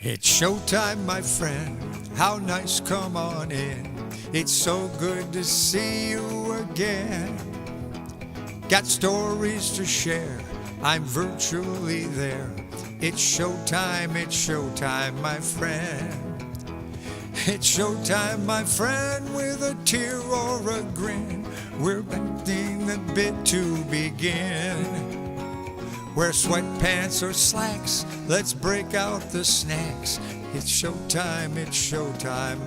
It's showtime, my friend. How nice, come on in. It's so good to see you again. Got stories to share. I'm virtually there. It's showtime, my friend. It's showtime, my friend, with a tear or a grin. We're bending the bit to begin. Wear sweatpants or slacks, let's break out the snacks. It's showtime,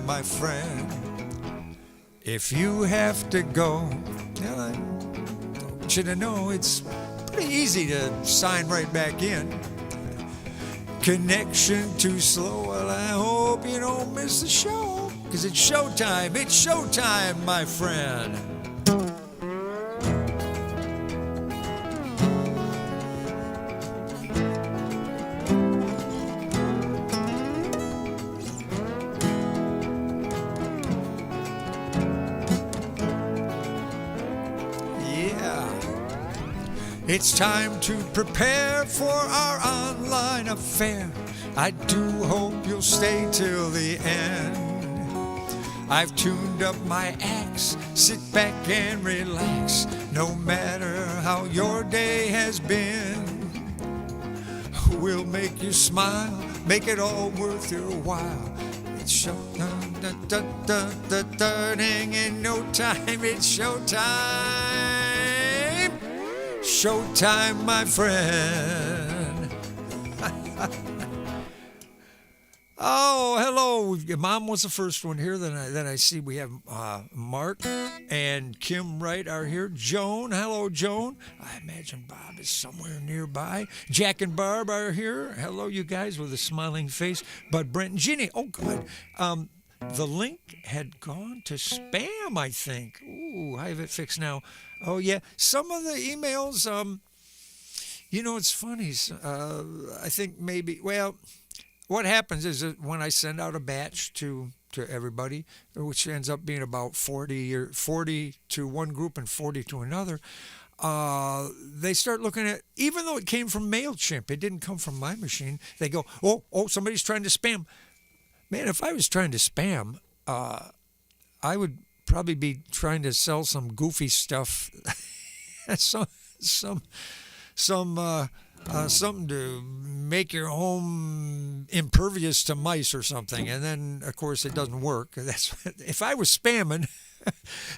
my friend. If you have to go, well, I want you to know it's pretty easy to sign right back in. Connection too slow, well, I hope you don't miss the show. Cause it's showtime, my friend. It's time to prepare for our online affair. I do hope you'll stay till the end. I've tuned up my axe, sit back and relax. No matter how your day has been, we'll make you smile, make it all worth your while. It's showtime, in no time, it's showtime. Showtime, my friend. Oh, hello. Mom was the first one here. Then I see we have Mark and Kim Wright are here. Joan, hello, Joan. I imagine Bob is somewhere nearby. Jack and Barb are here. Hello, you guys with a smiling face. But Brent and Ginny, oh, good. The link had gone to spam, I think. Ooh, I have it fixed now. Oh, yeah. Some of the emails, it's funny. I think maybe, well, what happens is that when I send out a batch to everybody, which ends up being about 40 to one group and 40 to another, they start looking at, even though it came from MailChimp, it didn't come from my machine, they go, oh, somebody's trying to spam. Man, if I was trying to spam, I would probably be trying to sell some goofy stuff, something to make your home impervious to mice or something. And then, of course, it doesn't work. If I was spamming,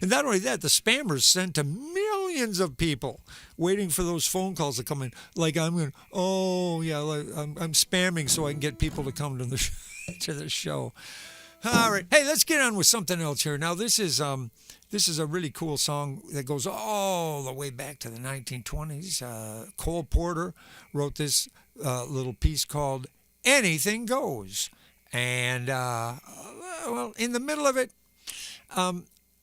and not only that, the spammers send to millions of people waiting for those phone calls to come in. Like I'm spamming so I can get people to come to the show. All right, hey, let's get on with something else here. Now, this is a really cool song that goes all the way back to the 1920s. Cole Porter wrote this little piece called "Anything Goes," and well, in the middle of it,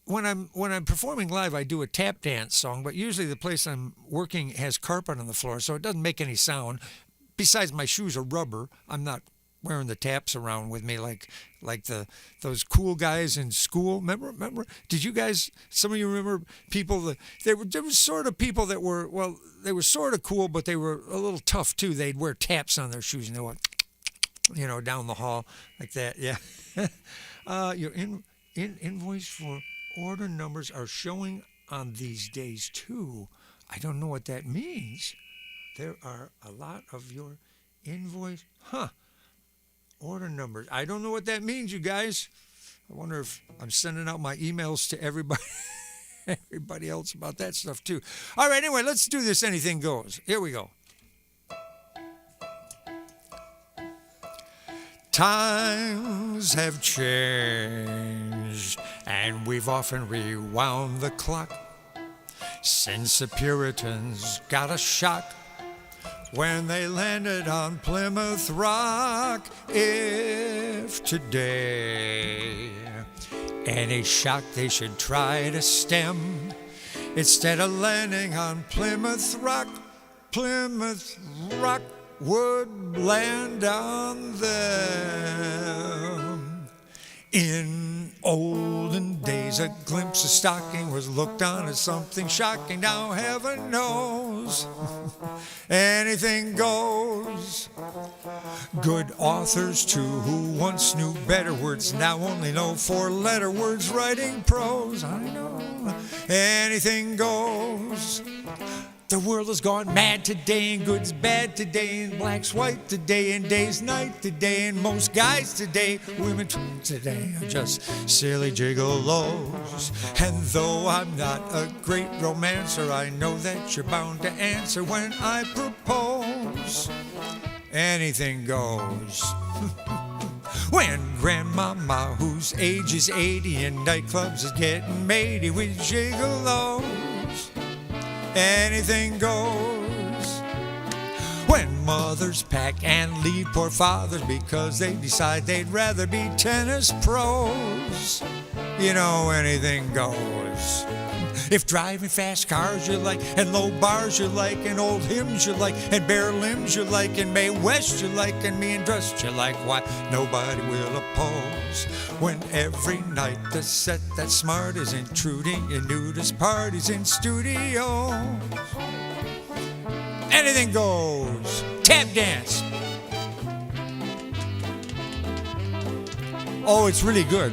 when I'm performing live, I do a tap dance song, but usually the place I'm working has carpet on the floor, so it doesn't make any sound. Besides, my shoes are rubber. I'm not wearing the taps around with me like those cool guys in school. Remember? Did you guys? Some of you remember people that there were sort of people that were, well, they were sort of cool, but they were a little tough too. They'd wear taps on their shoes and they went, down the hall like that. Yeah. Your invoice for order numbers are showing on these days too. I don't know what that means. There are a lot of your invoice. Order numbers. I don't know what that means, you guys. I wonder if I'm sending out my emails to everybody else about that stuff too. All right, anyway, let's do this. Anything goes. Here we go. Times have changed, and we've often rewound the clock since the Puritans got a shock when they landed on Plymouth Rock. If today any shock they should try to stem, instead of landing on Plymouth Rock would land on them. In Olden days, a glimpse of stocking was looked on as something shocking. Now heaven knows anything goes. Good authors too, who once knew better words, now only know four-letter words writing prose. I know anything goes. The world has gone mad today, and good's bad today, and black's white today, and day's night today, and most guys today, women today are just silly gigolos. And though I'm not a great romancer, I know that you're bound to answer when I propose. Anything goes. When Grandmama, whose age is 80, in nightclubs is getting matey with gigolos, anything goes. When mothers pack and leave poor fathers because they decide they'd rather be tennis pros, you know, anything goes. If driving fast cars you like, and low bars you like, and old hymns you like, and bare limbs you like, and Mae West you like, and me and dressed you like, why nobody will oppose. When every night the set that's smart is intruding in nudist parties in studios, anything goes. Tap dance. Oh, it's really good.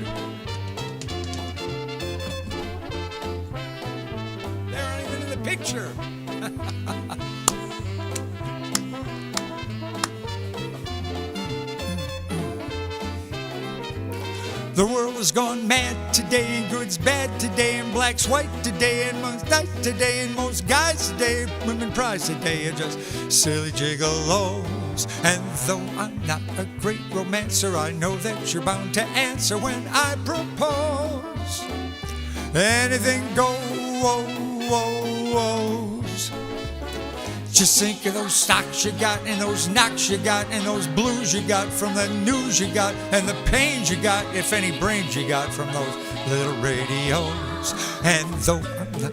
Picture. The world has gone mad today, and good's bad today, and black's white today, and most night today, and most guys today, women prize today are just silly gigolos. And though I'm not a great romancer, I know that you're bound to answer when I propose. Anything goes. Just think of those stocks you got, and those knocks you got, and those blues you got from the news you got, and the pains you got, if any brains you got from those little radios. And though I'm not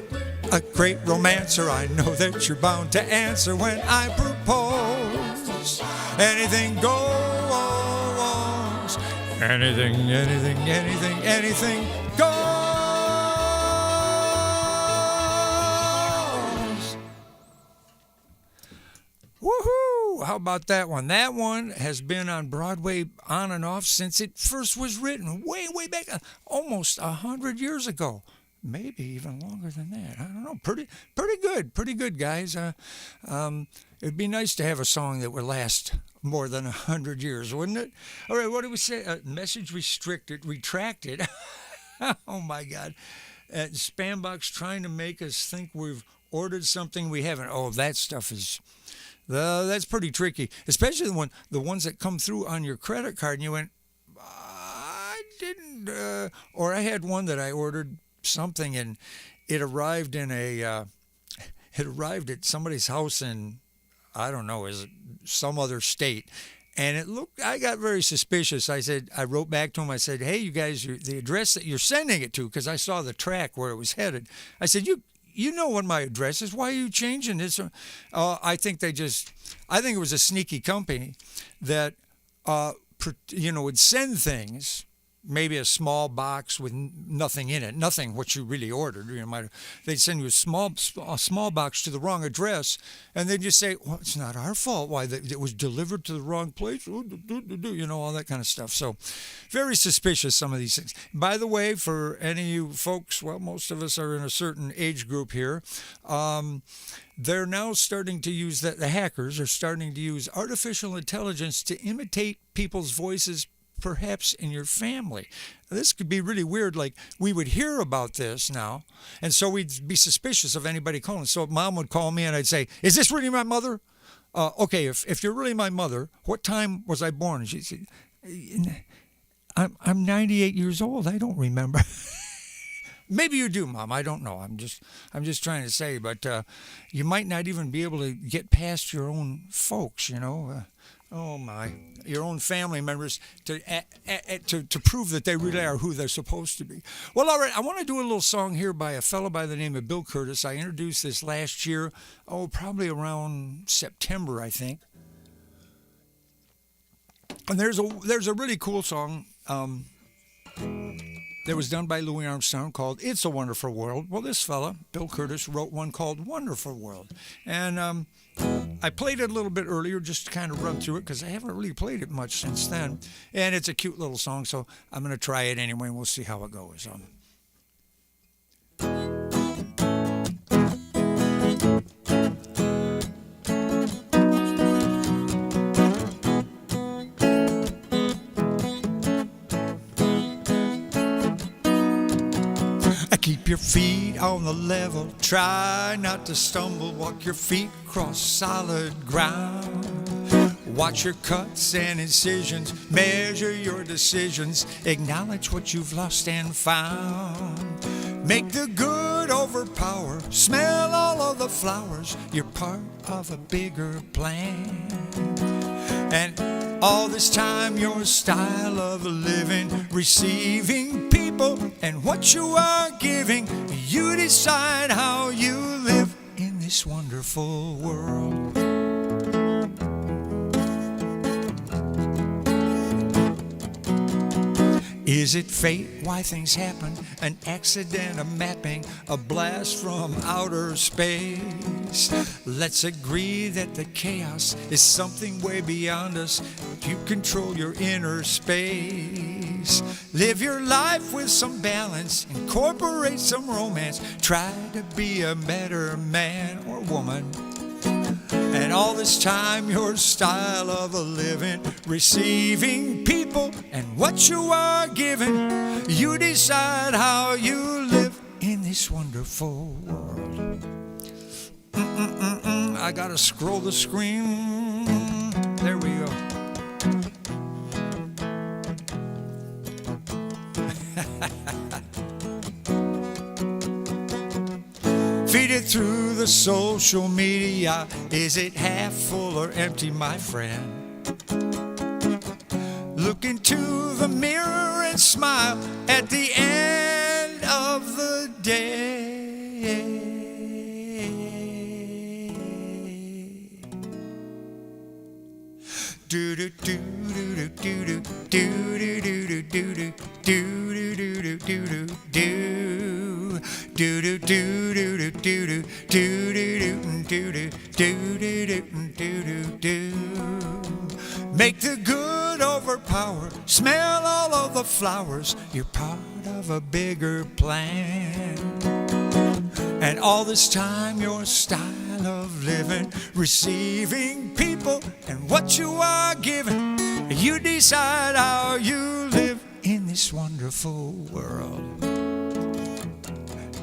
a great romancer, I know that you're bound to answer when I propose. Anything goes. Anything goes. Woohoo! How about that one? That one has been on Broadway on and off since it first was written, way back, almost 100 years ago. Maybe even longer than that. I don't know. Pretty good, guys. It'd be nice to have a song that would last more than 100 years, wouldn't it? All right, what do we say? Message retracted. Oh my God! Spam box trying to make us think we've ordered something we haven't. Oh, that stuff is. That's pretty tricky, especially the ones that come through on your credit card, and you went, I didn't, or I had one that I ordered something and it arrived it arrived at somebody's house in, I don't know, is it some other state, and I got very suspicious. I wrote back to him. I said, hey, you guys, the address that you're sending it to, because I saw the track where it was headed. I said, you know what my address is. Why are you changing this? I think it was a sneaky company that, would send things, maybe a small box with nothing in it, nothing what you really ordered. They'd send you a small box to the wrong address, and they'd just say, well, it's not our fault. Why, it was delivered to the wrong place, all that kind of stuff. So very suspicious, some of these things. By the way, for any of you folks, well, most of us are in a certain age group here, they're now starting to use the hackers are starting to use artificial intelligence to imitate people's voices, perhaps in your family. This could be really weird. Like, we would hear about this now, and so we'd be suspicious of anybody calling. So Mom would call me, and I'd say, is this really my mother? Okay, if you're really my mother, what time was I born? And she'd say, I'm 98 years old. I don't remember. Maybe you do, Mom. I don't know. I'm just trying to say, but you might not even be able to get past your own folks, oh my, your own family members to prove that they really are who they're supposed to be. Well, all right, I want to do a little song here by a fellow by the name of Bill Curtis. I introduced this last year, probably around September, I think. And there's a really cool song. that was done by Louis Armstrong called It's a Wonderful World. Well, this fella, Bill Curtis, wrote one called Wonderful World. And I played it a little bit earlier just to kind of run through it because I haven't really played it much since then. And it's a cute little song, so I'm going to try it anyway, and we'll see how it goes. Keep your feet on the level, try not to stumble, walk your feet across solid ground. Watch your cuts and incisions, measure your decisions, acknowledge what you've lost and found. Make the good overpower, smell all of the flowers, you're part of a bigger plan. And all this time your style of living, receiving people and what you are giving, you decide how you live in this wonderful world. Is it fate? Why things happen? An accident, a mapping, a blast from outer space? Let's agree that the chaos is something way beyond us. You control your inner space. Live your life with some balance, incorporate some romance. Try to be a better man or woman. And all this time your style of a living, receiving people and what you are giving, you decide how you live in this wonderful world. I gotta scroll the screen. There we go. Feed it through the social media. Is it half full or empty, my friend? Look into the mirror and smile at the end of the day. Do do do do do do do do do do do do do do do do. Do do do do do do do do do do do do do. Make the good overpower, smell all of the flowers, you're part of a bigger plan. And all this time your style of living, receiving people and what you are giving, you decide how you live in this wonderful world.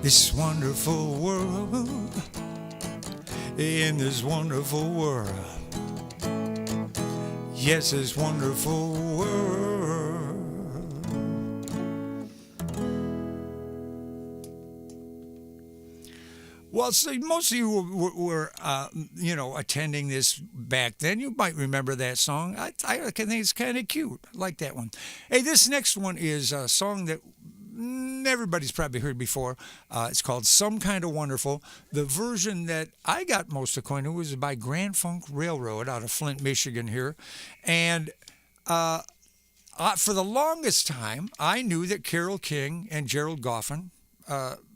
This wonderful world, in this wonderful world, yes, this wonderful world. Well, see, most of you were attending this back then. You might remember that song. I think it's kind of cute. I like that one. Hey, this next one is a song that everybody's probably heard before. It's called Some Kind of Wonderful. The version that I got most acquainted with was by Grand Funk Railroad out of Flint, Michigan here. And for the longest time, I knew that Carole King and Gerald Goffin,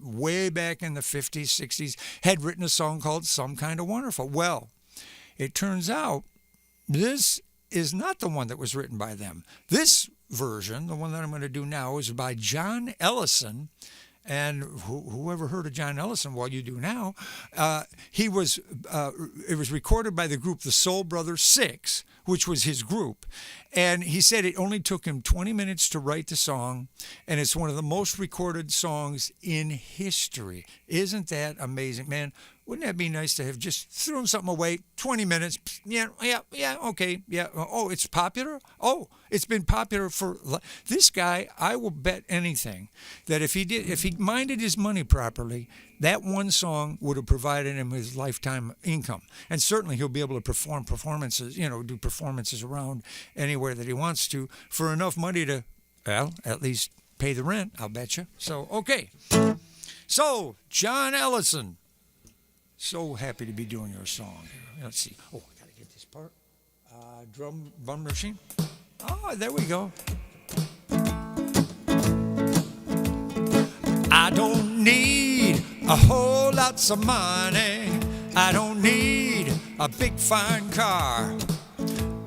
way back in the 50s, 60s, had written a song called Some Kind of Wonderful. Well, it turns out this is not the one that was written by them. This version, the one that I'm going to do now, is by John Ellison. And whoever heard of John Ellison, well, you do now. It was recorded by the group the Soul Brothers 6, which was his group. And he said it only took him 20 minutes to write the song, and it's one of the most recorded songs in history. Isn't that amazing, man? Wouldn't that be nice to have just thrown something away, 20 minutes, yeah, okay, yeah. Oh, it's popular? Oh, it's been popular for... This guy, I will bet anything that if he minded his money properly, that one song would have provided him his lifetime income. And certainly he'll be able to perform performances, do performances around anywhere that he wants to for enough money to, well, at least pay the rent, I'll bet you. So, okay. So, John Ellison. So happy to be doing your song. Let's see. Oh, I got to get this part. Drum machine. Oh, there we go. I don't need a whole lots of money. I don't need a big fine car.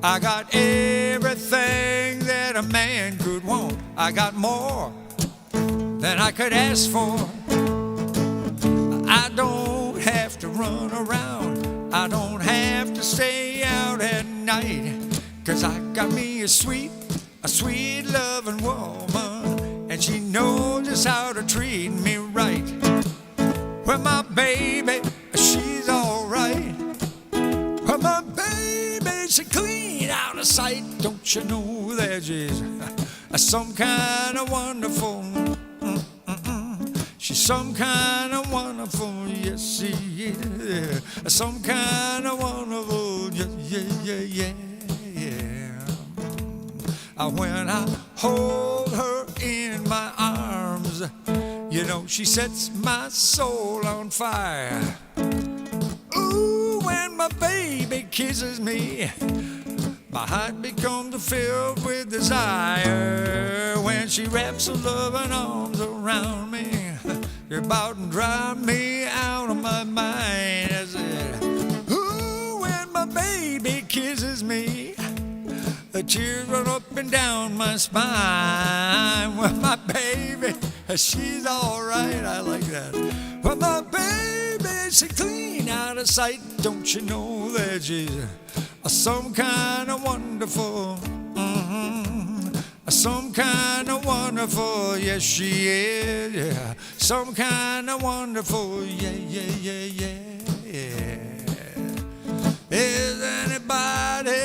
I got everything that a man could want. I got more than I could ask for. I don't have to run around. I don't have to stay out at night. 'Cause I got me a sweet loving woman, and she knows just how to treat me right. Well, my baby, she's alright. Well, my baby, she clean out of sight. Don't you know that she's some kind of wonderful? She's some kind of wonderful, yes she is. Some kind of wonderful, yeah. When I hold her in my arms, you know she sets my soul on fire. Ooh, when my baby kisses me, my heart becomes filled with desire. When she wraps her loving arms around me, you're about to drive me out of my mind. I said, ooh, when my baby kisses me, the tears run up and down my spine. Well, my baby, she's alright, I like that. Well, my baby, she clean out of sight. Don't you know that she's some kind of wonderful? Some kind of wonderful, yes she is, yeah. Some kind of wonderful, yeah. Is anybody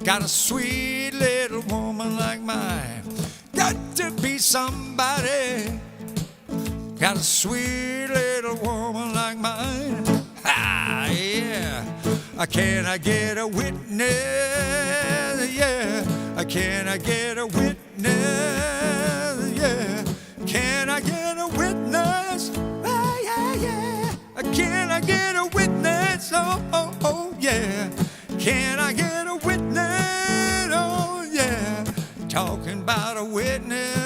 got a sweet little woman like mine? Got to be somebody got a sweet little woman like mine. Ha, yeah. Can I get a witness? Yeah. Can I get a witness? Yeah. Can I get a witness? Yeah. Can I get a witness? Oh, yeah. Can I get a witness? Oh, yeah. Talking about a witness.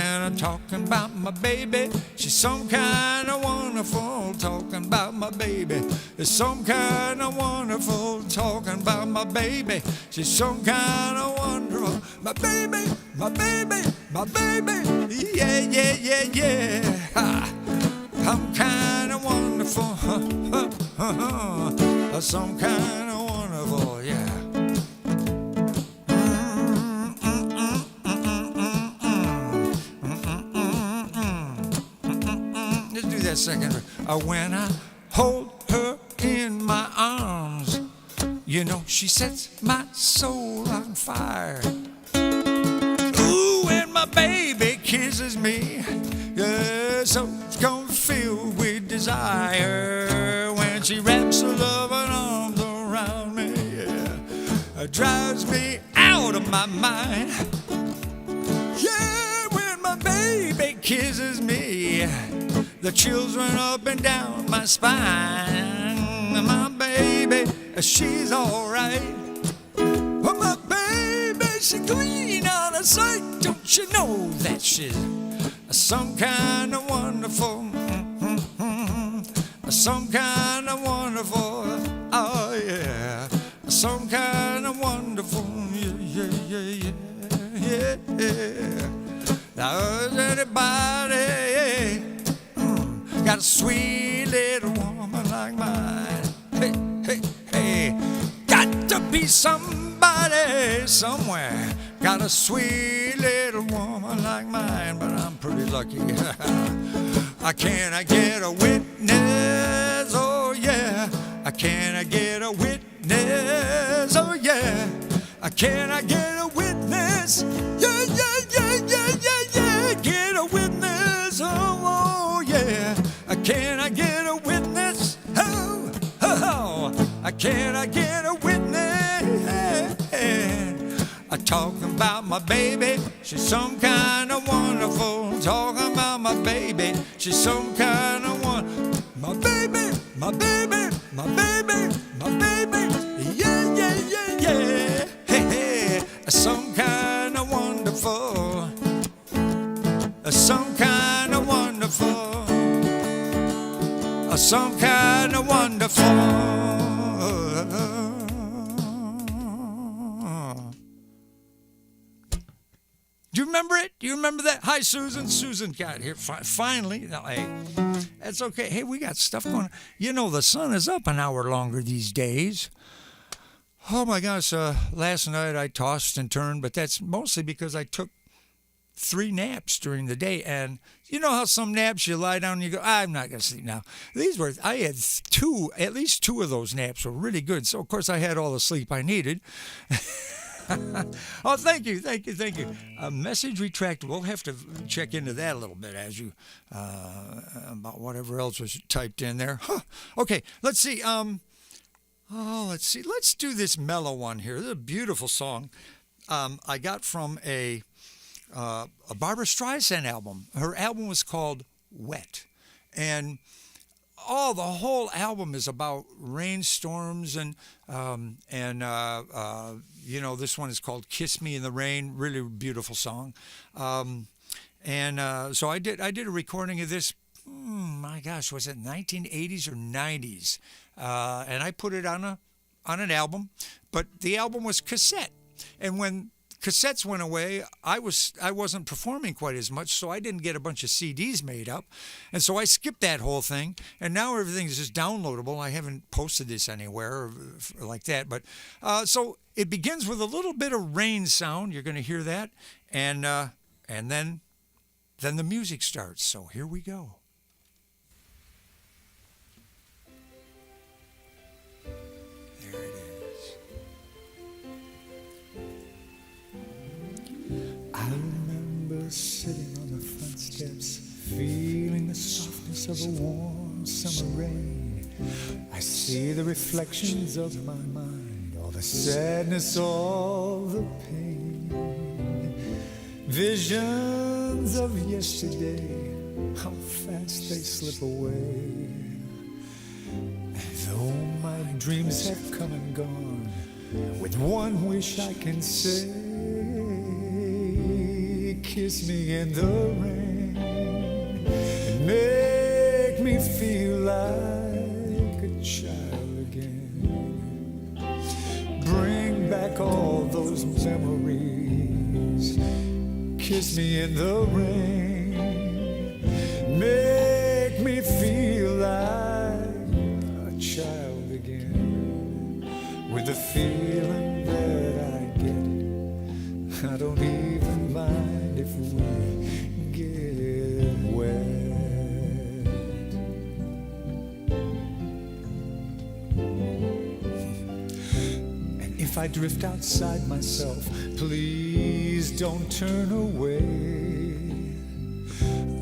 And I'm talking about my baby. She's some kind of wonderful. Talking about my baby. It's some kind of wonderful. Talking about my baby. She's some kind of wonderful. My baby, my baby, my baby. Yeah. Ha. I'm kind of wonderful. Some kind of wonderful, yeah. Let's do that second. When I hold her in my arms, you know she sets my soul on fire. Ooh, when my baby kisses me, yeah, so it's gonna fill with desire. When she wraps her loving arms around me, yeah, it drives me out of my mind. Yeah, when my baby kisses me, the chills run up and down my spine. My baby, she's alright. Well, my baby, she clean out of sight. Don't you know that she's some kind of wonderful? Some kind of wonderful. Oh, yeah. Some kind of wonderful. Yeah. Now, is anybody got a sweet little woman like mine? Hey. Got to be somebody somewhere got a sweet little woman like mine, but I'm pretty lucky. Can I get a witness? Oh, yeah. Can I get a witness? Oh, yeah. Can I get a witness? Yeah. Get a witness. Oh, yeah. Can I get a witness? Oh. Can I get a witness? I'm talking about my baby. She's some kind of wonderful. Talking about my baby. She's some kind of one. My baby. Yeah. Hey. Some kind of wonderful. some kind of wonderful. Do you remember it? Do you remember that? Hi, Susan. Susan got here finally. No, hey, that's okay. Hey, we got stuff going on. You know, the sun is up an hour longer these days. Oh, my gosh. Last night I tossed and turned, but that's mostly because I took 3 naps during the day. And you know how some naps you lie down and you go, I'm not going to sleep now. I had at least 2 of those naps were really good. So, of course, I had all the sleep I needed. Oh, thank you. Message retracted. We'll have to check into that a little bit as you about whatever else was typed in there. Huh. Okay, let's see. Let's see. Let's do this mellow one here. This is a beautiful song. I got from a Barbra Streisand album. Her album was called Wet, and the whole album is about rainstorms and this one is called "Kiss Me in the Rain." Really beautiful song. So I did a recording of this. My gosh, was it 1980s or 90s? And I put it on an album, but the album was cassette. And when cassettes went away, I wasn't performing quite as much, so I didn't get a bunch of CDs made up, and so I skipped that whole thing. And now everything's just downloadable. I haven't posted this anywhere or like that, but so it begins with a little bit of rain sound. You're going to hear that, and then the music starts. So here we go. There it is. I remember sitting on the front steps, feeling the softness of a warm summer rain. I see the reflections of my mind, all the sadness, all the pain. Visions of yesterday, how fast they slip away. And though my dreams have come and gone, with one wish I can say, kiss me in the rain and make me feel like a child again. Bring back all those memories. Kiss me in the rain. Make me feel like a child again. With the feeling that I get, I don't even mind if we get wet. And if I drift outside myself, please don't turn away.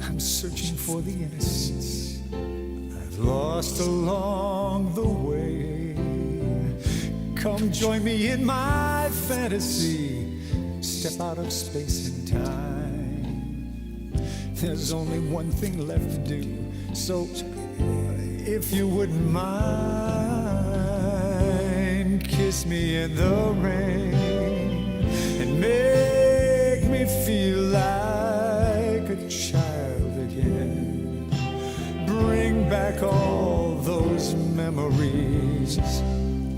I'm searching for the innocence I've lost along the way. Come join me in my fantasy. Step out of space and time. There's only one thing left to do, so if you wouldn't mind, kiss me in the rain and make me feel like a child again. Bring back all those memories.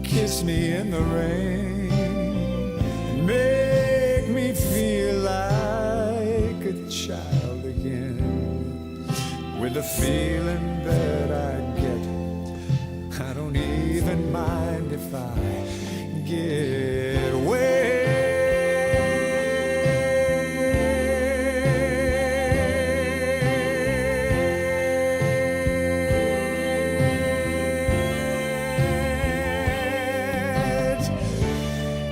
Kiss me in the rain and make me feel like a child again. With the feeling that I get, I don't even mind if I get wet.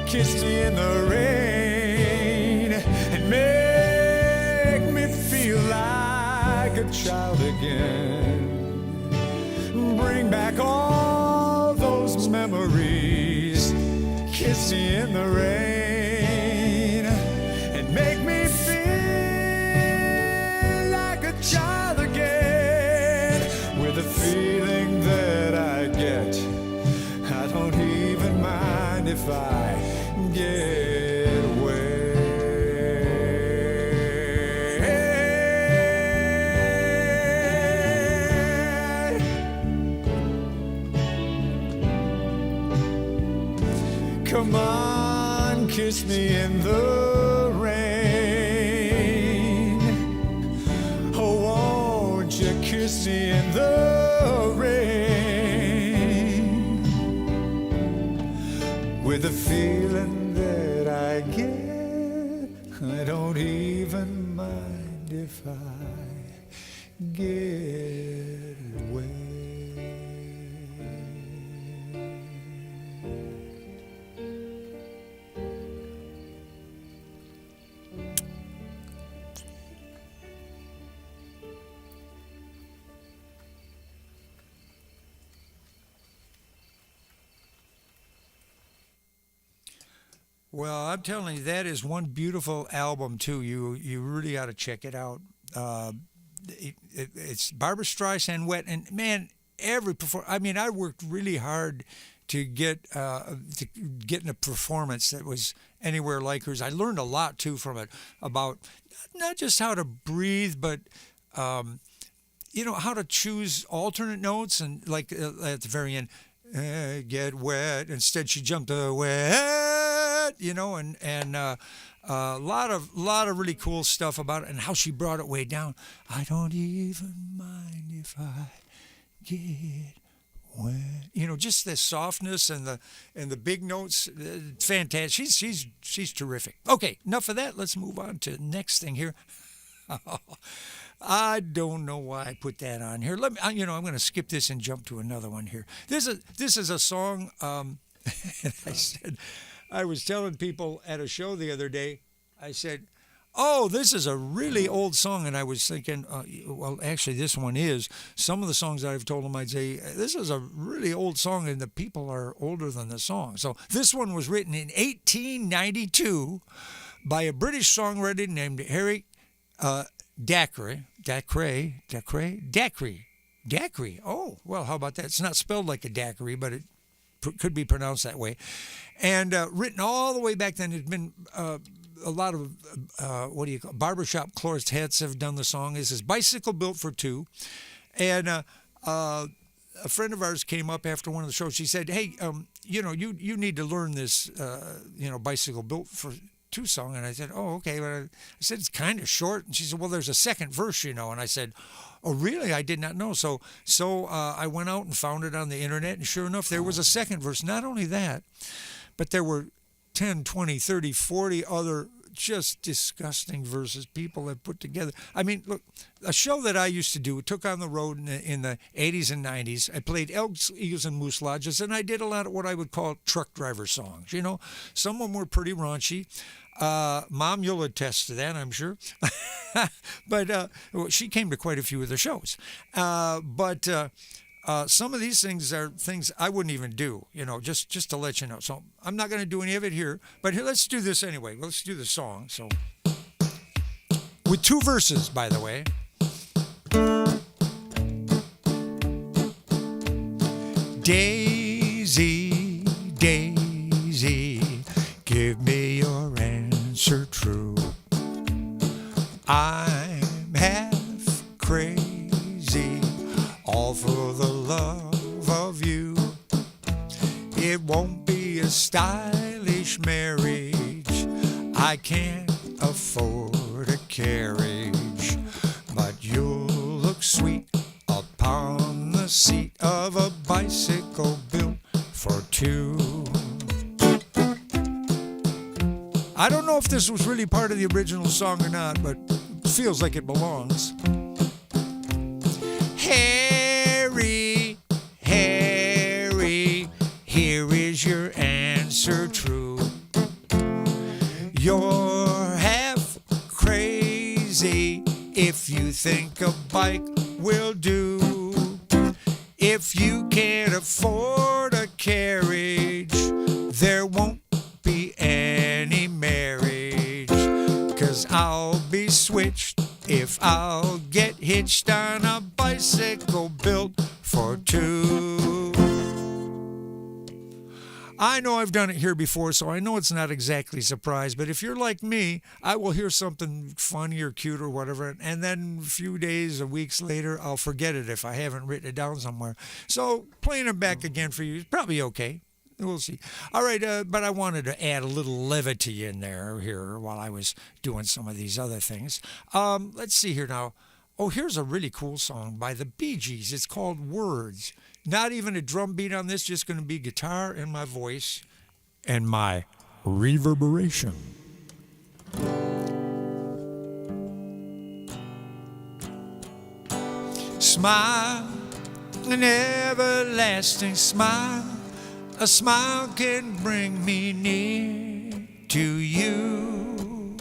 Kiss me in the rain and make me feel like a child again. Bring back all those memories. Kiss me in the rain and make me feel like a child again. With the feeling that I get, I don't even mind if I get wet. Come on, kiss me in the rain. Oh, won't you kiss me in the rain? With the feeling that I get, I don't even mind if I get wet. Well, I'm telling you, that is one beautiful album too. You really ought to check it out. It's Barbara Streisand, Wet, and man, every perform. I mean, I worked really hard to get in a performance that was anywhere like hers. I learned a lot too from it about not just how to breathe, but how to choose alternate notes and like at the very end, get wet. Instead, she jumped to wet, and a lot of really cool stuff about it and how she brought it way down. I don't even mind if I get wet. Just the softness and the big notes, fantastic. She's terrific. Okay, enough of that. Let's move on to the next thing here. I don't know why I put that on here. I'm going to skip this and jump to another one here. This is a song. I was telling people at a show the other day. I said, "Oh, this is a really old song," and I was thinking, well, actually, this one is. Some of the songs that I've told them, I'd say this is a really old song, and the people are older than the song. So this one was written in 1892 by a British songwriter named Harry. Dacre. Oh, well, how about that? It's not spelled like a daiquiri, but it could be pronounced that way. And written all the way back then. It's been a lot of, barbershop quartets have done the song. This is Bicycle Built for Two. And a friend of ours came up after one of the shows. She said, hey, you need to learn this, Bicycle Built for Two song. And I said, oh, okay. But I said, it's kind of short. And she said, well, there's a second verse, And I said, oh, really? I did not know. So I went out and found it on the internet. And sure enough, there was a second verse. Not only that, but there were 10, 20, 30, 40 other just disgusting verses people have put together. I mean, look, a show that I used to do, took on the road in the 80s and 90s. I played Elks, Eagles, and Moose Lodges, and I did a lot of what I would call truck driver songs. Some of them were pretty raunchy. Mom, you'll attest to that, I'm sure. But she came to quite a few of the shows. But some of these things are things I wouldn't even do, just to let you know. So I'm not going to do any of it here, but here, let's do this anyway. Let's do the song. So, with two verses, by the way. Daisy, Daisy, give me your answer true. I'm half crazy, all for the love of you. It won't be a stylish marriage, I can't afford a carriage, but you'll look sweet upon the seat of a bicycle built for two. I don't know if this was really part of the original song or not, but it feels like it belongs. Harry, Harry, here is your answer true. You're half crazy if you think a bike will do. If you can't afford a carriage, there won't be any marriage. 'Cause I'll be switched if I'll get hitched on a bicycle built for two. I know I've done it here before, so I know it's not exactly a surprise, but if you're like me, I will hear something funny or cute or whatever, and then a few days or weeks later, I'll forget it if I haven't written it down somewhere. So playing it back again for you is probably okay. We'll see. All right, but I wanted to add a little levity in there here while I was doing some of these other things. Let's see here now. Oh, here's a really cool song by the Bee Gees. It's called Words. Not even a drum beat on this, just going to be guitar and my voice and my reverberation. Smile, an everlasting smile. A smile can bring me near to you.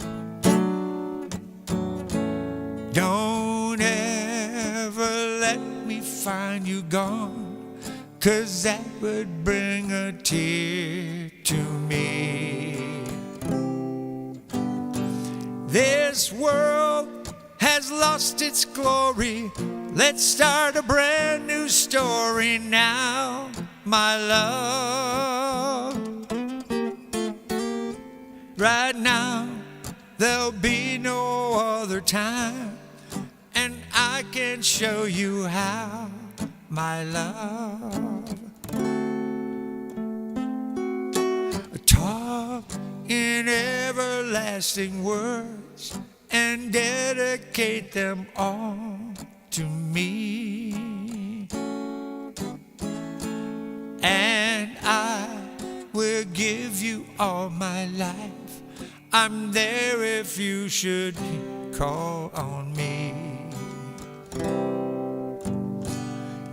Don't ever let me find you gone, 'cause that would bring a tear to me. This world has lost its glory. Let's start a brand new story now, my love. Right now, there'll be no other time, and I can show you how, my love. Talk in everlasting words and dedicate them all to me, and I will give you all my life. I'm there if you should call on me.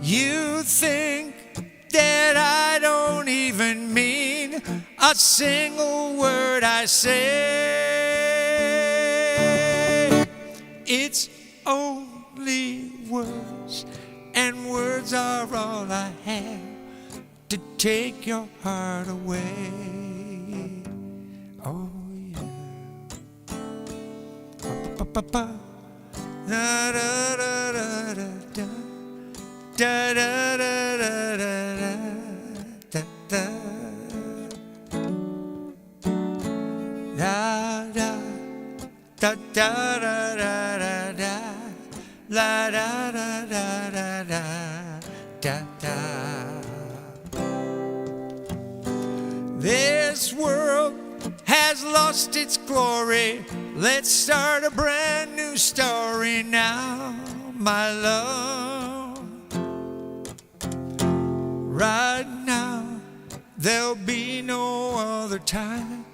You think that I don't even mean a single word I say. It's only words, and words are all I have to take your heart away. Oh yeah. Ba-ba-ba-ba. Da da da da da da. Da da da da da da da. Da da da da da da da. La da da da da da da. This world has lost its glory. Let's start a brand new story now, my love. Right now, there'll be no other time,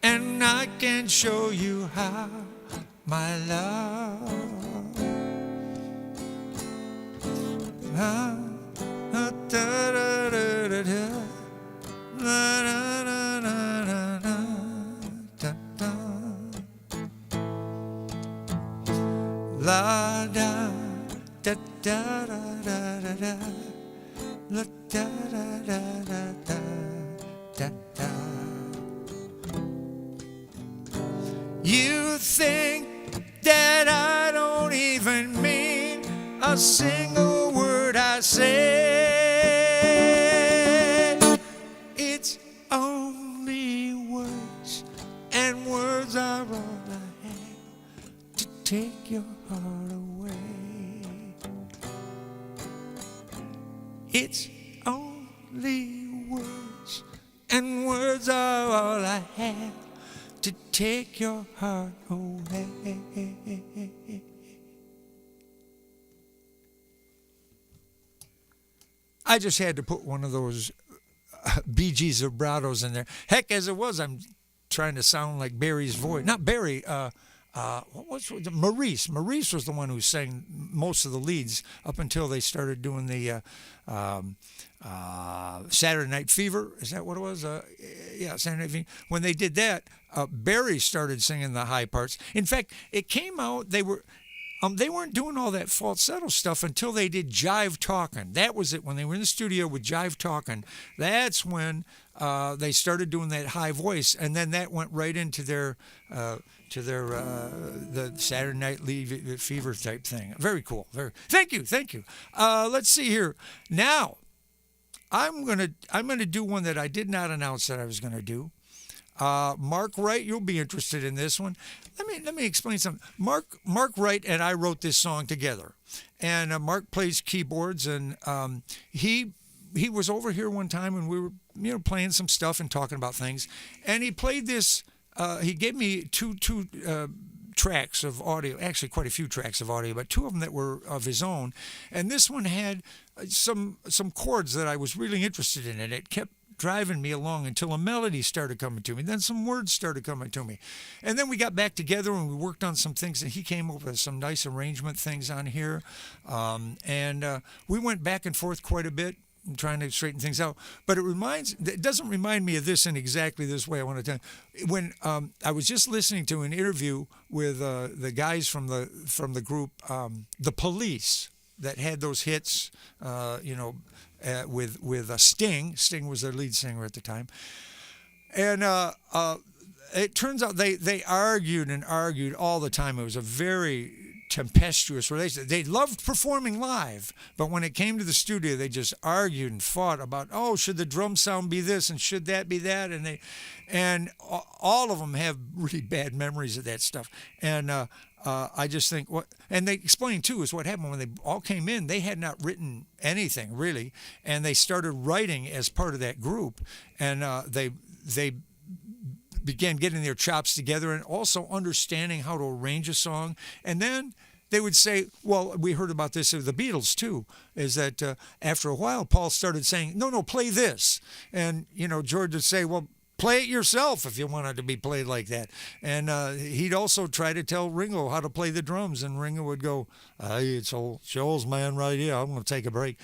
and I can show you how, my love. Da, da, da, da, da, da. La, da, da, da, da, da, da. La, da, da, da, da, da, da. La, da, da, da, da, da, da. You think that I don't even mean a single word I say. It's only words, and words are all I have to take your heart away. It's only words, and words are all I have to take your heart away. I just had to put one of those Bee Gees vibratos in there. Heck, as it was, I'm trying to sound like Barry's voice. Not Barry, what was it? Maurice. Maurice was the one who sang most of the leads up until they started doing the Saturday Night Fever. Is that what it was? Yeah, Saturday Night Fever. When they did that, Barry started singing the high parts. In fact, it came out, they weren't doing all that falsetto stuff until they did Jive Talkin'. That was it. When they were in the studio with Jive Talkin', that's when they started doing that high voice, and then that went right into their the Saturday Night Fever type thing. Very cool. Thank you. Let's see here. Now, I'm gonna do one that I did not announce that I was gonna do. Mark Wright, you'll be interested in this one. Let me explain something. Mark Wright and I wrote this song together, and Mark plays keyboards, and he was over here one time, and we were playing some stuff and talking about things. And he played this. He gave me two tracks of audio, actually quite a few tracks of audio, but two of them that were of his own. And this one had some chords that I was really interested in, and it kept driving me along until a melody started coming to me. Then some words started coming to me. And then we got back together and we worked on some things, and he came up with some nice arrangement things on here. And we went back and forth quite a bit, trying to straighten things out. But it doesn't remind me of this in exactly this way. I want to tell you. When I was just listening to an interview with the guys from the group, The Police, that had those hits, with Sting. Sting was their lead singer at the time. And it turns out they argued and argued all the time. It was a very tempestuous relationship. They loved performing live, but when it came to the studio, they just argued and fought about, should the drum sound be this and should that be that, and all of them have really bad memories of that stuff. And I just think and they explained too is what happened when they all came in. They had not written anything really, and they started writing as part of that group, and they began getting their chops together and also understanding how to arrange a song. And then they would say, well, we heard about this of the Beatles too, is that after a while, Paul started saying, no, play this. And, George would say, well, play it yourself if you want it to be played like that. And he'd also try to tell Ringo how to play the drums, and Ringo would go, hey, it's old Joel's man right here. I'm going to take a break.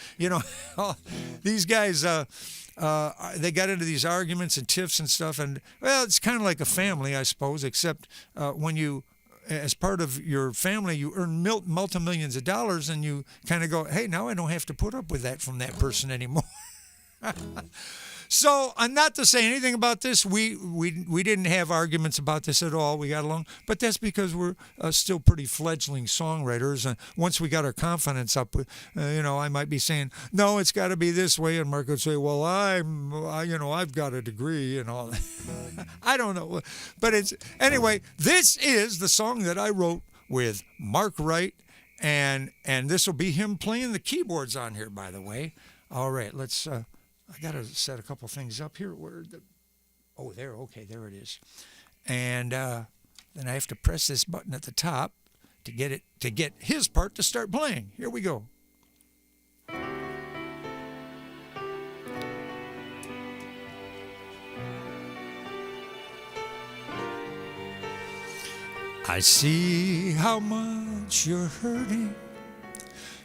These guys... they got into these arguments and tiffs and stuff, and it's kind of like a family, I suppose, except when you, as part of your family, you earn multi-millions of dollars, and you kind of go, hey, now I don't have to put up with that from that person anymore. So, not to say anything about this, we didn't have arguments about this at all. We got along, but that's because we're still pretty fledgling songwriters. And once we got our confidence up, I might be saying, no, it's got to be this way, and Mark would say, well, I've got a degree and all that. I don't know, but anyway. This is the song that I wrote with Mark Wright, and this will be him playing the keyboards on here, by the way. All right, let's. I got to set a couple things up here. There, okay, there it is. And then I have to press this button at the top to get his part to start playing. Here we go. I see how much you're hurting.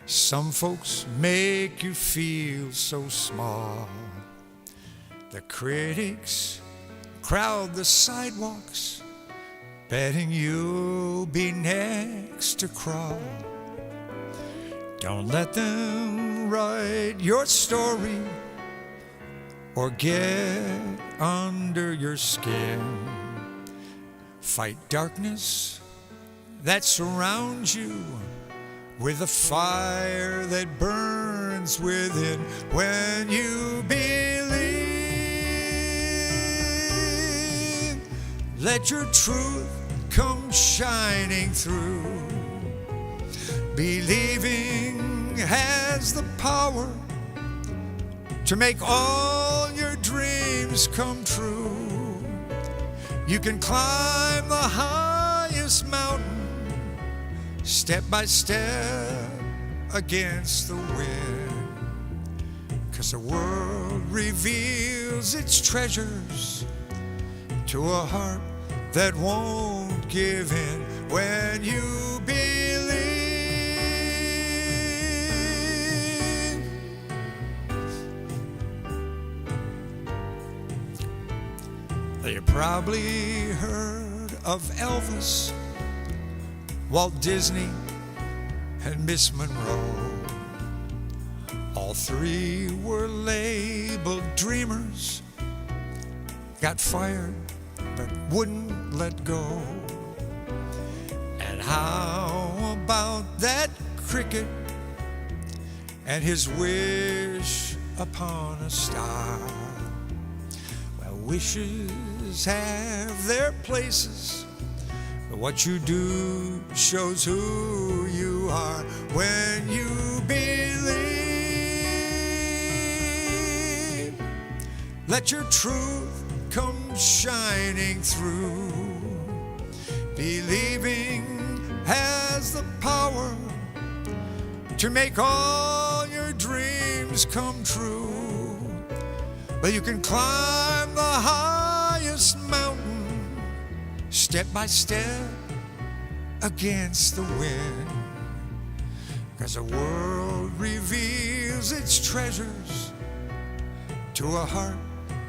Some folks make you feel so small. The critics crowd the sidewalks, betting you'll be next to crawl. Don't let them write your story or get under your skin. Fight darkness that surrounds you with a fire that burns within. When you believe, let your truth come shining through. Believing has the power to make all your dreams come true. You can climb the highest mountain step by step against the wind, 'cause the world reveals its treasures to a heart that won't give in. When you believe, you probably heard of Elvis, Walt Disney, and Miss Monroe. All three were labeled dreamers, got fired but wouldn't let go. And how about that cricket and his wish upon a star? Well, wishes have their places, but what you do shows who you are. When you believe, Let your truth come shining through. Believing has the power to make all your dreams come true. But you can climb the highest mountain step by step against the wind. 'Cause the world reveals its treasures to a heart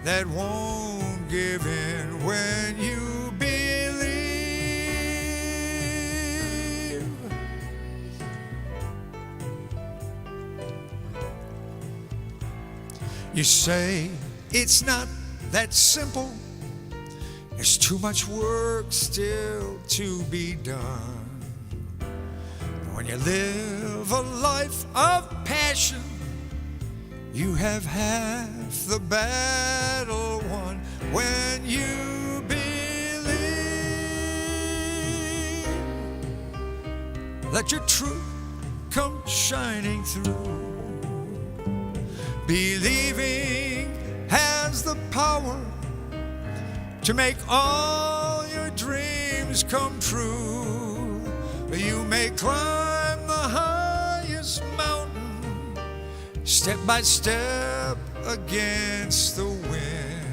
that won't give in when you believe. You say it's not that simple. There's too much work still to be done. When you live a life of passion, you have half the battle won. When you believe, let your truth come shining through. Believing has the power to make all your dreams come true. You may climb the highest mountain step by step against the wind,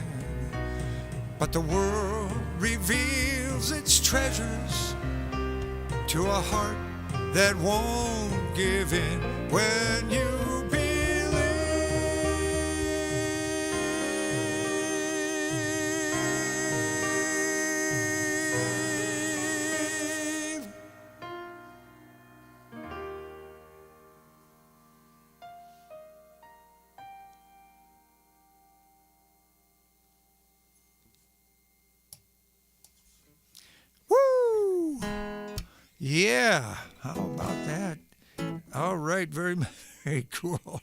but the world reveals its treasures to a heart that won't give in when you believe. Woo! Yeah, how about that? All right, very, very cool.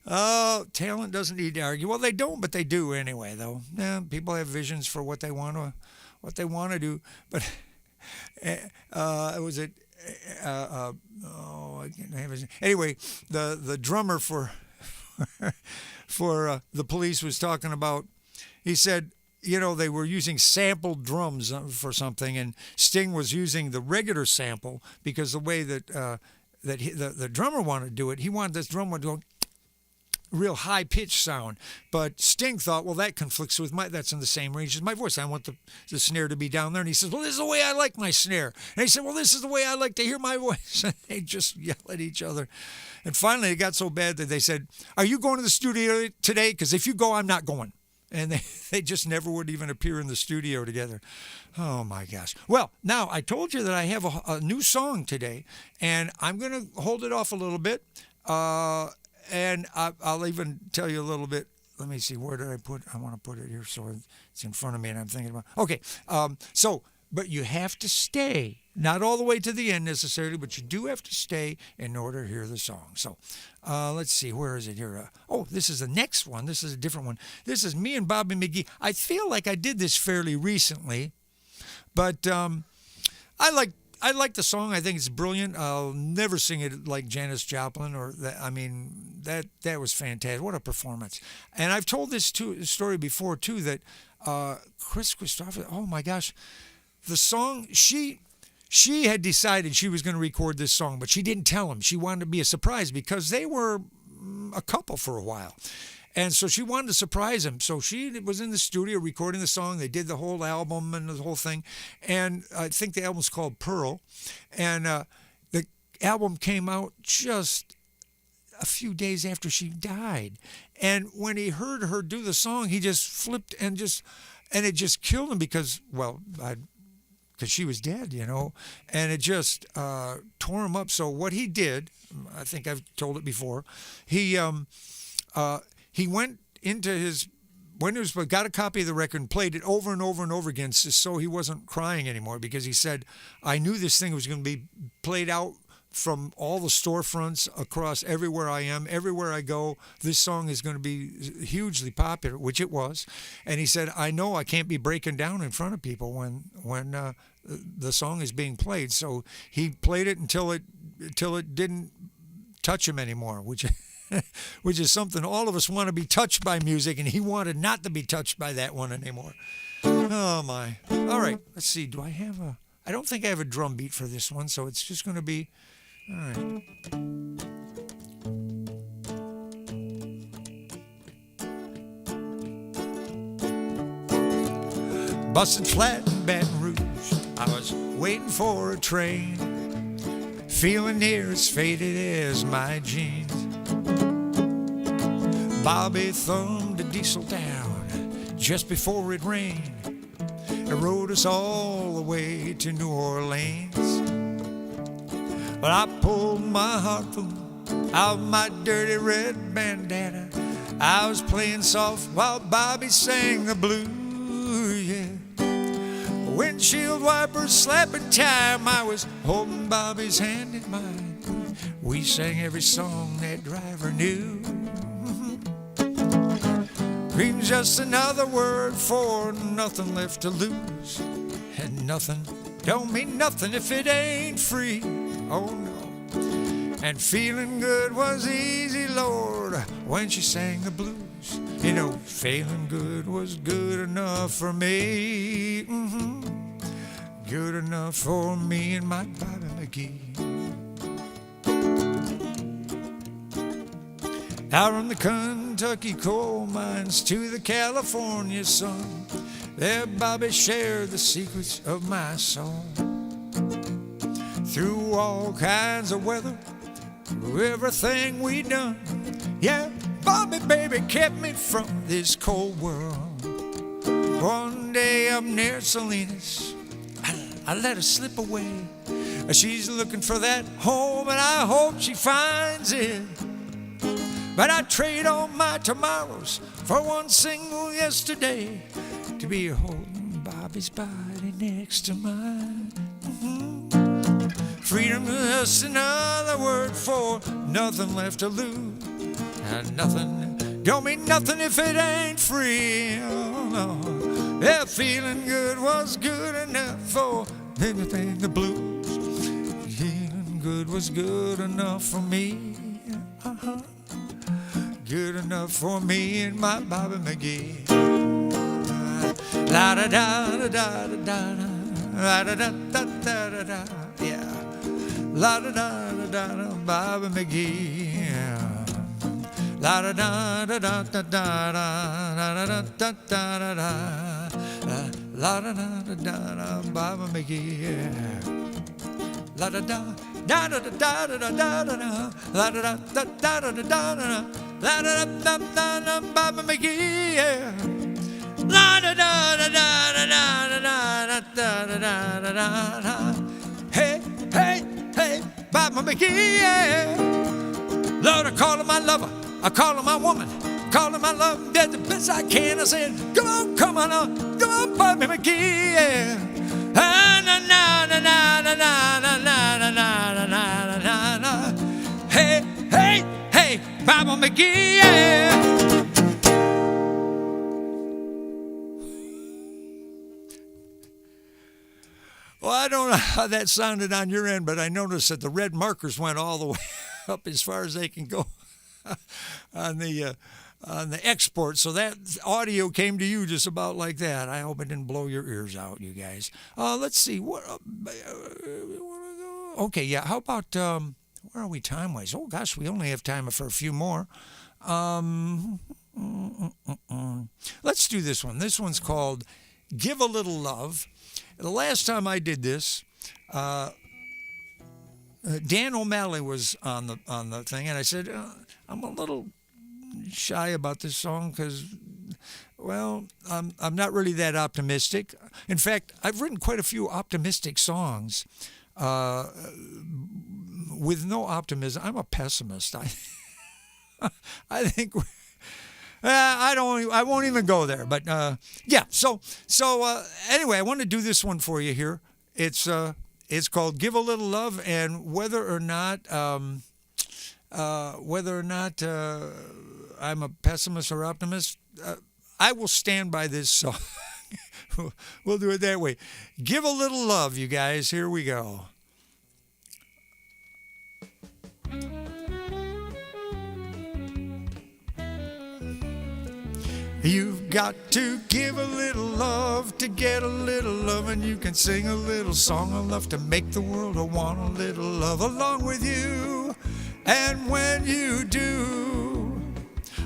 Oh, talent doesn't need to argue. Well, they don't, but they do anyway, though. Yeah, people have visions for what they want to do. But was it? I can't have his. Anyway, the drummer for the Police was talking about. He said, they were using sampled drums for something, and Sting was using the regular sample because the way that the drummer wanted to do it, he wanted this drum to go real high-pitched sound. But Sting thought, well, that conflicts with that's in the same range as my voice. I want the snare to be down there. And he says, well, this is the way I like my snare. And he said, well, this is the way I like to hear my voice. And they just yell at each other. And finally, it got so bad that they said, are you going to the studio today? Because if you go, I'm not going. And they just never would even appear in the studio together. Oh, my gosh. Well, now, I told you that I have a new song today, and I'm going to hold it off a little bit. And I'll even tell you a little bit. Let me see. Where did I put? I want to put it here so it's in front of me and I'm thinking about. Okay. But you have to stay. Not all the way to the end necessarily, but you do have to stay in order to hear the song. So let's see. Where is it here? This is the next one. This is a different one. This is me and Bobby McGee. I feel like I did this fairly recently, but I like the song. I think it's brilliant. I'll never sing it like Janis Joplin or that. I mean, that was fantastic. What a performance! And I've told this story before too. That Kris Kristofferson. Oh my gosh, the song she had decided she was going to record this song, but she didn't tell him. She wanted to be a surprise because they were a couple for a while. And so she wanted to surprise him. So she was in the studio recording the song. They did the whole album and the whole thing. And I think the album's called Pearl. And the album came out just a few days after she died. And when he heard her do the song, he just flipped and it just killed him because she was dead, and it just tore him up. So what he did, I think I've told it before, he went into his windows, but got a copy of the record and played it over and over and over again so he wasn't crying anymore, because he said, I knew this thing was going to be played out from all the storefronts across everywhere I am, everywhere I go. This song is going to be hugely popular, which it was. And he said, I know I can't be breaking down in front of people when the song is being played. So he played it until it didn't touch him anymore, which which is something all of us want to be touched by music, and he wanted not to be touched by that one anymore. Oh, my. All right, let's see. Do I have a... I don't think I have a drum beat for this one, so it's just going to be... All right. Busted flat in Baton Rouge, I was waiting for a train, feeling near as faded as my jeans. Bobby thumbed a diesel down just before it rained and rode us all the way to New Orleans. But I pulled my harpoon out my dirty red bandana. I was playing soft while Bobby sang the blues, yeah. Windshield wipers slapping time, I was holding Bobby's hand in mine. We sang every song that driver knew. Green's just another word for nothing left to lose. And nothing don't mean nothing if it ain't free. Oh no. And feeling good was easy, Lord, when she sang the blues. You know, feeling good was good enough for me. Good enough for me and my Bobby McGee. Out from the Kentucky coal mines to the California sun, there Bobby shared the secrets of my soul. Through all kinds of weather, through everything we done, yeah, Bobby baby kept me from this cold world. One day up near Salinas, I let her slip away. She's looking for that home and I hope she finds it. But I trade all my tomorrows for one single yesterday, to be holding Bobby's body next to mine. Freedom is just another word for nothing left to lose. And nothing don't mean nothing if it ain't free. Oh, no. Yeah, feeling good was good enough for everything the blues. Feeling good was good enough for me. Good enough for me and my Bobby McGee. La da da da da da da, la da da da da da da, yeah. La da da da da da, Bobby McGee. Yeah. La da da da da da da da, la da da da da da, la da da da da, Bobby McGee. Yeah. La da da da da da da da da da, la da da da da da da da. La da da da da, Bobby McGee, yeah. La da da da da da da da da da da da da. Hey, hey, hey, Bobby McGee, yeah. Lord, I call her my lover, I call her my woman, I call her my love, did the best I can. I said, come on, come on, Bobby McGee, yeah. Na na na na na na na na na na na na. Hey, hey. Hey, Bobby McGee, yeah. Well, I don't know how that sounded on your end, but I noticed that the red markers went all the way up as far as they can go on the export. So that audio came to you just about like that. I hope it didn't blow your ears out, you guys. Let's see. Okay, yeah. How about... where are we time-wise? Oh, gosh, we only have time for a few more. Let's do this one. This one's called Give a Little Love. The last time I did this, Dan O'Malley was on the thing, and I said, I'm a little shy about this song because, well, I'm not really that optimistic. In fact, I've written quite a few optimistic songs. With no optimism. I'm a pessimist. I think I won't even go there. But yeah. So anyway, I want to do this one for you here. It's called "Give a Little Love," and whether or not I'm a pessimist or optimist, I will stand by this song. We'll do it that way. Give a little love, you guys. Here we go. You've got to give a little love to get a little love, and you can sing a little song of love to make the world want a little love along with you. And when you do,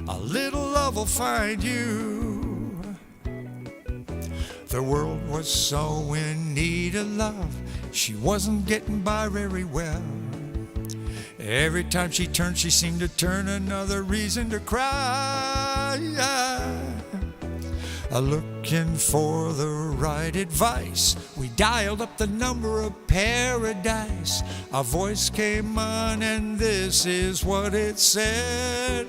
a little love will find you. The world was so in need of love, she wasn't getting by very well. Every time she turned, she seemed to turn another reason to cry. Looking for the right advice, we dialed up the number of paradise. A voice came on and this is what it said.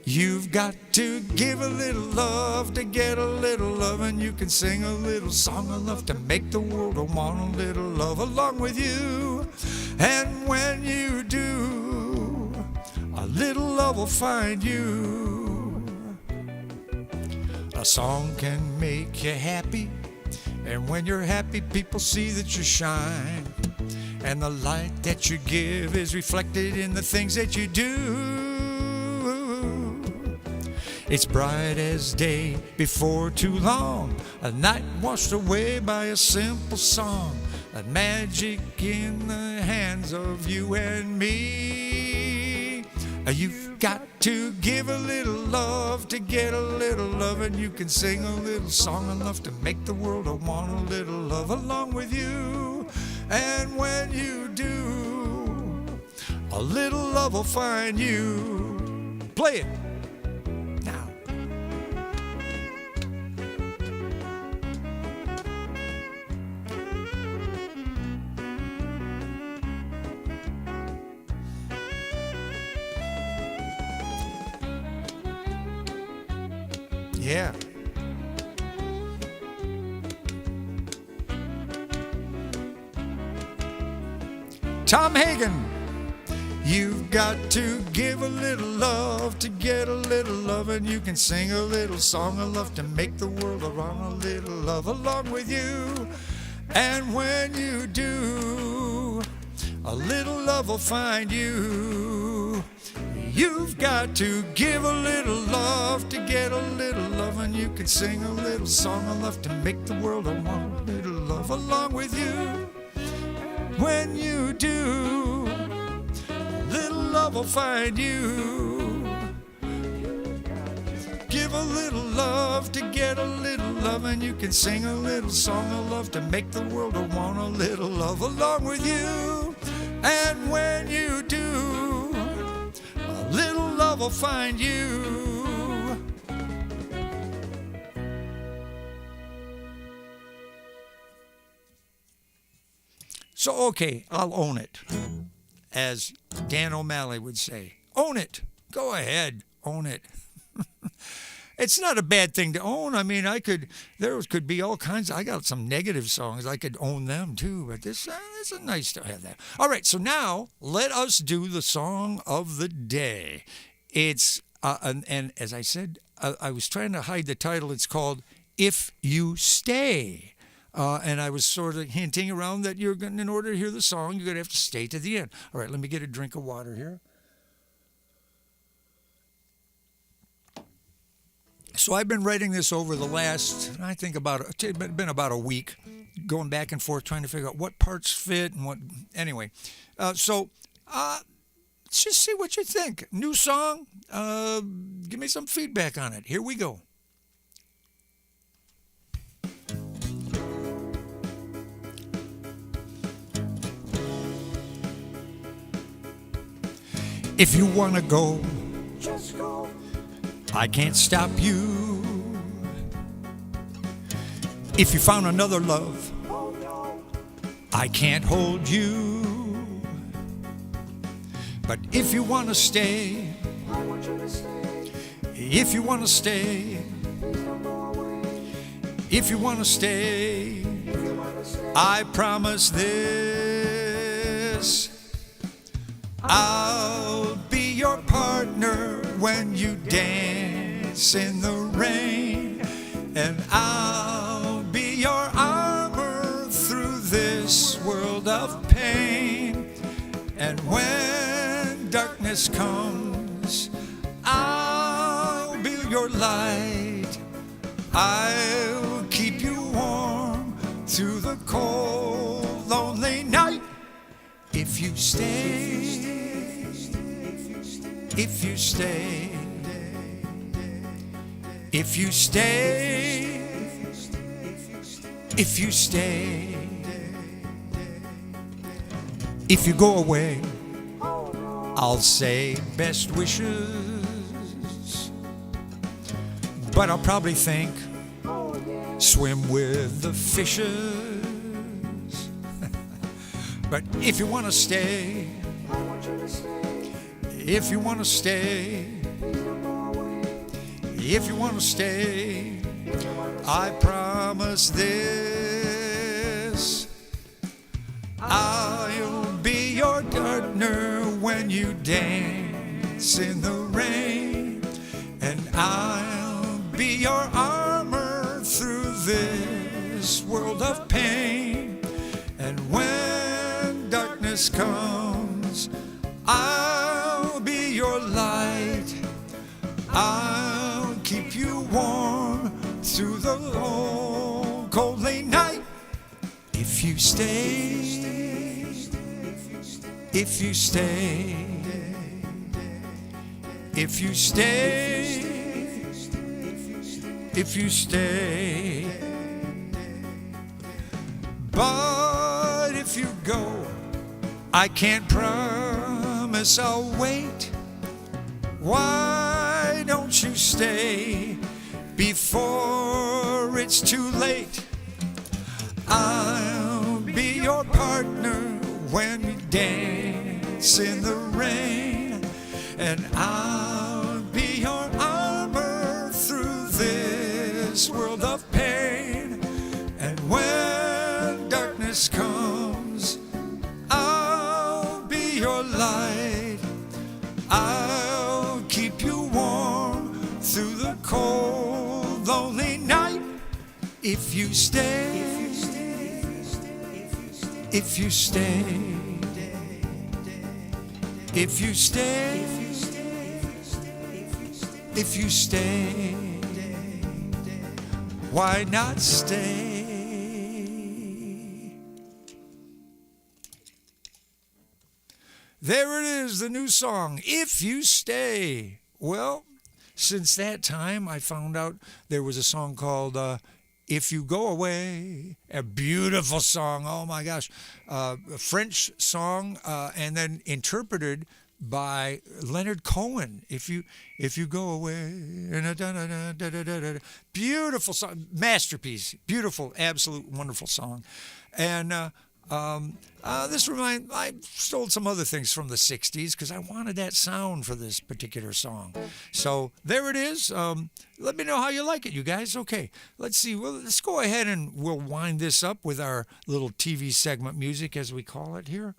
You've got to give a little love to get a little love, and you can sing a little song of love to make the world want a little love along with you. And when you do, a little love will find you. A song can make you happy, and when you're happy, people see that you shine. And the light that you give is reflected in the things that you do. It's bright as day before too long, a night washed away by a simple song, a magic in the hands of you and me. You've got to give a little love to get a little love, and you can sing a little song of love to make the world want a little love along with you. And when you do, a little love will find you. Play it now. Yeah. Tom Hagen. You've got to give a little love to get a little love, and you can sing a little song of love to make the world around a little love along with you. And when you do, a little love will find you. You've got to give a little love to get a little love, and you can sing a little song of love to make the world want a little love along with you. When you do, a little love will find you. Give a little love to get a little love, and you can sing a little song of love to make the world want a little love along with you. And when you do, a little love will find you. So, okay, I'll own it, as Dan O'Malley would say. Own it. Go ahead. Own it. It's not a bad thing to own. I mean, there could be all kinds. I got some negative songs. I could own them too, but this is nice to have that. All right, so now let us do the song of the day. It's, and as I said, I was trying to hide the title. It's called If You Stay. And I was sort of hinting around that you're going, in order to hear the song, you're going to have to stay to the end. All right, let me get a drink of water here. So I've been writing this over the last, I think it's been about a week, going back and forth, trying to figure out what parts fit and what, anyway. So let's just see what you think. New song, give me some feedback on it. Here we go. If you want to go, just go. I can't stop you. If you found another love, oh no, I can't hold you. But if you want to stay, I want you to stay. If you want to stay, please don't go away. If you want to stay, I promise this. I'll be your partner when you dance in the rain, and I'll be your armor through this world of pain. And when darkness comes, I'll be your light. I'll keep you warm through the cold, lonely night. If you stay, if you stay, if you stay, if you stay, if you go away, I'll say best wishes, but I'll probably think swim with the fishes. But if you want to stay, if you want to stay, if you want to stay, I promise this: I'll be your gardener when you dance in the rain, and I'll be your armor through this world of pain. And when darkness comes, I'll be your light. I'll keep you warm through the long, cold, late night. If you stay, if you stay, if you stay, if you stay. But if you go, I can't promise I'll wait. Why don't you stay before it's too late? I'll be your partner when we dance in the rain, and I'll be your armor through this world of pain. And when darkness comes, I'll be your light. I'll keep you warm through the cold, lonely night. If you stay, if you stay, if you stay, if you stay, why not stay? There it is, the new song, If You Stay. Well, since that time, I found out there was a song called If You Go Away, a beautiful song. Oh my gosh, a French song, and then interpreted by Leonard Cohen. If you go away, beautiful song, masterpiece, beautiful, absolute, wonderful song, and. I stole some other things from the 60s because I wanted that sound for this particular song. So there it is. Let me know how you like it, you guys. Okay, let's see. Well, let's go ahead and we'll wind this up with our little TV segment music, as we call it here.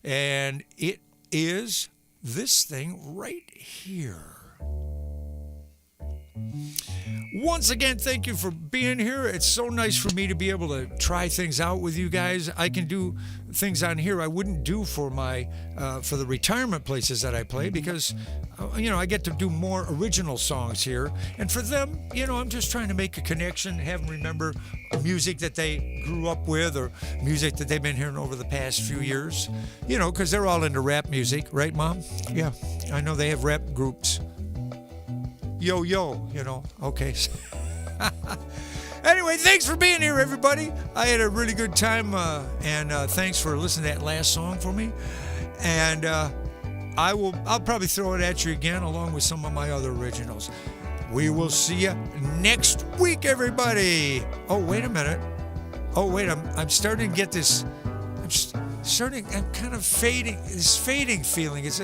And it is this thing right here. Once again, thank you for being here. It's so nice for me to be able to try things out with you guys. I can do things on here I wouldn't do for my for the retirement places that I play, because I get to do more original songs here. And for them, I'm just trying to make a connection, have them remember music that they grew up with or music that they've been hearing over the past few years. Because they're all into rap music, right, Mom? Yeah, I know they have rap groups. Yo, okay. Anyway, thanks for being here, everybody. I had a really good time, and thanks for listening to that last song for me. And I'll probably throw it at you again, along with some of my other originals. We will see you next week, everybody. Oh, wait a minute. I'm starting to get this. I'm kind of fading. This fading feeling. It's